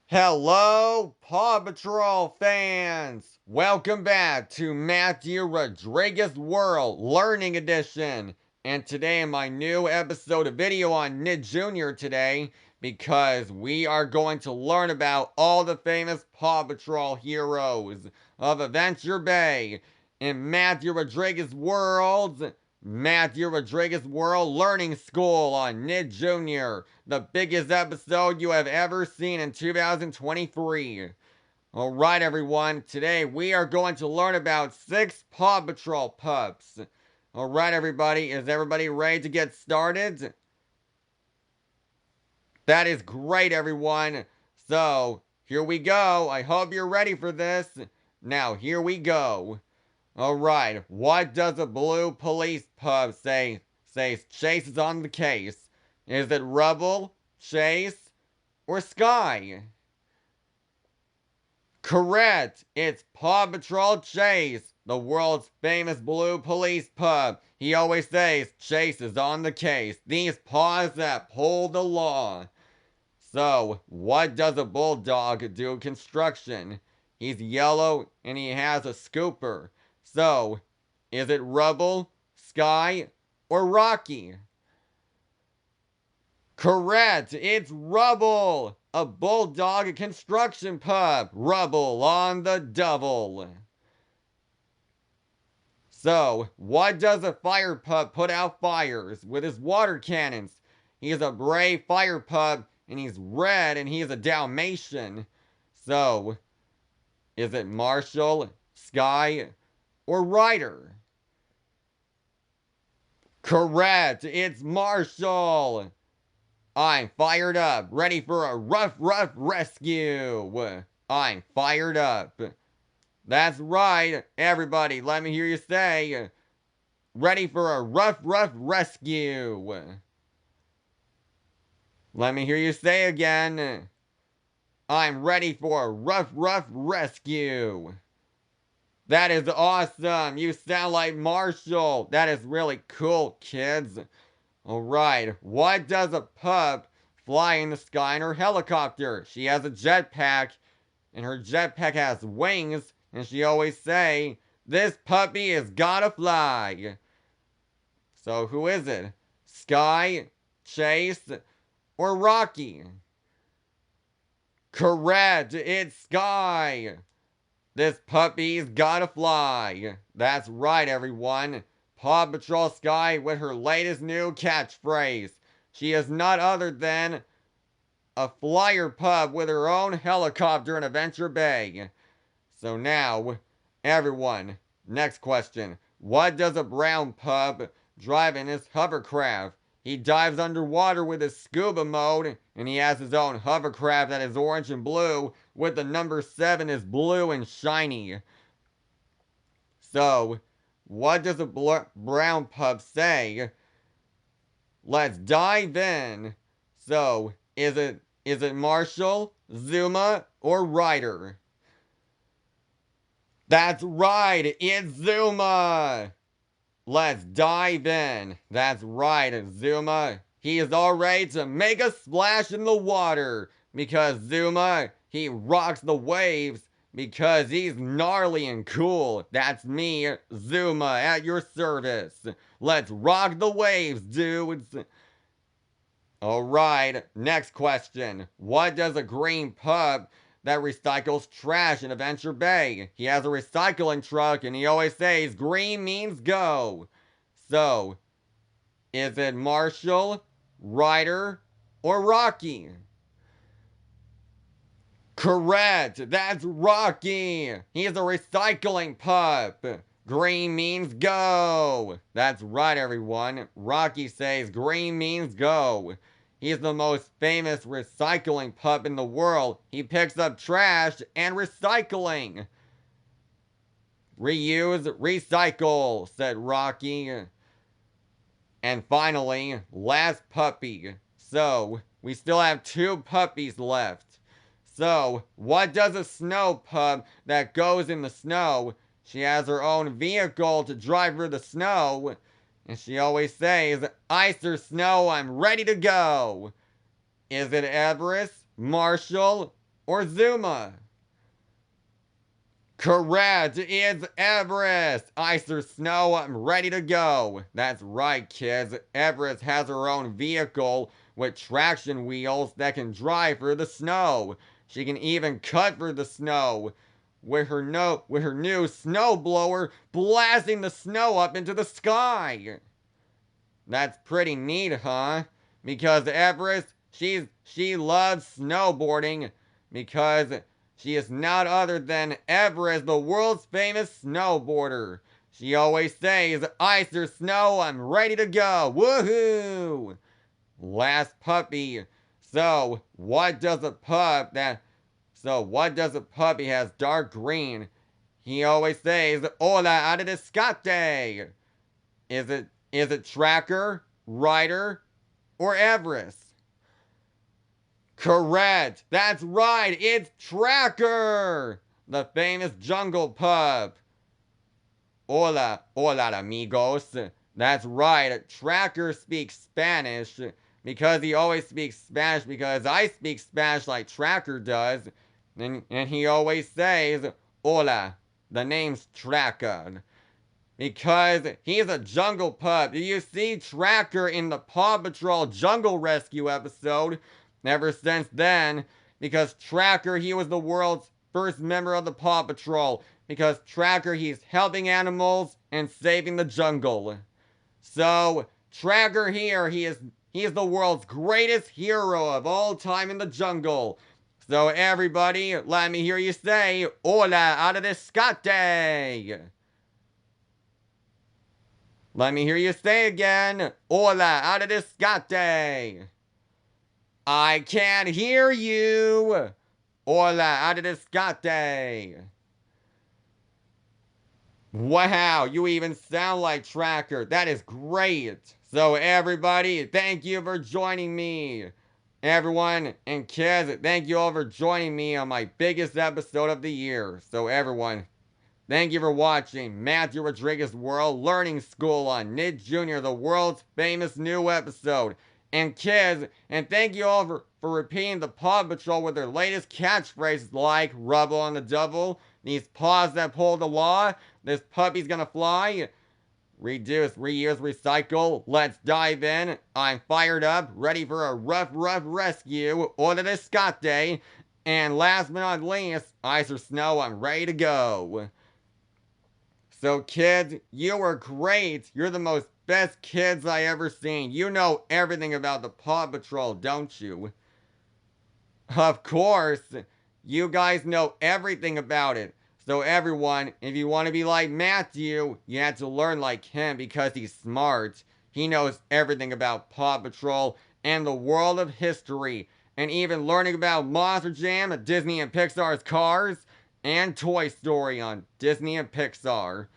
Hello, Paw Patrol fans! Welcome back to Matthew Rodriguez World Learning Edition. And today in my new episode of video on Nid Jr. today, because we are going to learn about all the famous Paw Patrol heroes of Adventure Bay in Matthew Rodriguez World Learning School on Nid Jr., the biggest episode you have ever seen in 2023. Alright, everyone, today we are going to learn about 6 Paw Patrol pups. Alright, everybody, is everybody ready to get started? That is great, everyone. So, here we go. I hope you're ready for this. Now, here we go. Alright, what does a blue police pup say? Says Chase is on the case. Is it Rubble, Chase, or Sky? Correct! It's Paw Patrol Chase, the world's famous blue police pup. He always says Chase is on the case. These paws that pull the law. So, what does a bulldog do construction? He's yellow and he has a scooper. So, is it Rubble, Sky, or Rocky? Correct! It's Rubble! A bulldog construction pup! Rubble on the double! So, what does a fire pup put out fires with his water cannons? He's a brave fire pup and he's red and he's a Dalmatian. So, is it Marshall, Sky, or Ryder? Correct! It's Marshall! I'm fired up, ready for a rough rescue! I'm fired up. That's right, everybody, let me hear you say, ready for a rough rescue! Let me hear you say again, I'm ready for a rough rescue! That is awesome! You sound like Marshall! That is really cool, kids! Alright, what does a pup fly in the sky in her helicopter? She has a jetpack, and her jetpack has wings, and she always say, "This puppy is gotta fly." So who is it? Sky, Chase, or Rocky? Correct, it's Sky. This puppy's gotta fly. That's right, everyone. Paw Patrol Sky with her latest new catchphrase. She is not other than a flyer pup with her own helicopter in Adventure Bay. So now, everyone, next question. What does a brown pup drive in his hovercraft? He dives underwater with his scuba mode, and he has his own hovercraft that is orange and blue, with the number 7 is blue and shiny. So, what does a brown pup say? Let's dive in. So, is it Marshall, Zuma, or Ryder? That's right, it's Zuma! Let's dive in. That's right, Zuma. He is all ready to make a splash in the water. Because Zuma, he rocks the waves. Because he's gnarly and cool. That's me, Zuma, at your service. Let's rock the waves, dudes. Alright, next question. What does a green pup that recycles trash in Adventure Bay? He has a recycling truck and he always says green means go. So, is it Marshall, Ryder, or Rocky? Correct! That's Rocky! He's a recycling pup! Green means go! That's right, everyone. Rocky says green means go. He's the most famous recycling pup in the world. He picks up trash and recycling. Reuse, recycle, said Rocky. And finally, last puppy. So, we still have 2 puppies left. So, what does a snow pup that goes in the snow? She has her own vehicle to drive through the snow. And she always says, ice or snow, I'm ready to go. Is it Everest, Marshall, or Zuma? Correct, it's Everest! Ice or snow, I'm ready to go. That's right, kids. Everest has her own vehicle with traction wheels that can drive through the snow. She can even cut through the snow with her new snow blower blasting the snow up into the sky. That's pretty neat, huh? Because Everest, she loves snowboarding because she is not other than Everest, the world's famous snowboarder. She always says, ice or snow, I'm ready to go. Woohoo! Last puppy. What does a puppy has dark green? He always says, hola adedescate. Is it Tracker, Ryder, or Everest? Correct! That's right! It's Tracker! The famous jungle pup. Hola amigos. That's right, Tracker speaks Spanish because he always speaks Spanish because I speak Spanish like Tracker does. And he always says, hola, the name's Tracker. Because he's a jungle pup. Do you see Tracker in the Paw Patrol Jungle Rescue episode? Ever since then, because Tracker, he was the world's first member of the Paw Patrol. Because Tracker, he's helping animals and saving the jungle. So, Tracker here, he is the world's greatest hero of all time in the jungle. So everybody, let me hear you say, hola adedescate. Let me hear you say again, hola adedescate. I can't hear you. Hola adedescate. Wow, you even sound like Tracker. That is great. So everybody, thank you for joining me. Everyone and kids, thank you all for joining me on my biggest episode of the year. So everyone, thank you for watching Matthew Rodriguez World Learning School on Nick Jr., the world's famous new episode. And kids, and thank you all for repeating the Paw Patrol with their latest catchphrases like Rubble on the Double, these paws that pull the law, this puppy's gonna fly, reduce, reuse, recycle, let's dive in, I'm fired up, ready for a rough rescue, hora de escape, and last but not least, ice or snow, I'm ready to go. So kids, you are great. You're the most best kids I ever seen. You know everything about the Paw Patrol, don't you? Of course. You guys know everything about it. So everyone, if you want to be like Matthew, you have to learn like him because he's smart. He knows everything about Paw Patrol and the world of history. And even learning about Monster Jam, Disney and Pixar's Cars, and Toy Story on Disney and Pixar.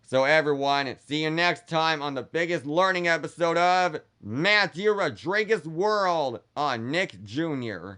So everyone, see you next time on the biggest learning episode of Matthew Rodriguez World on Nick Jr.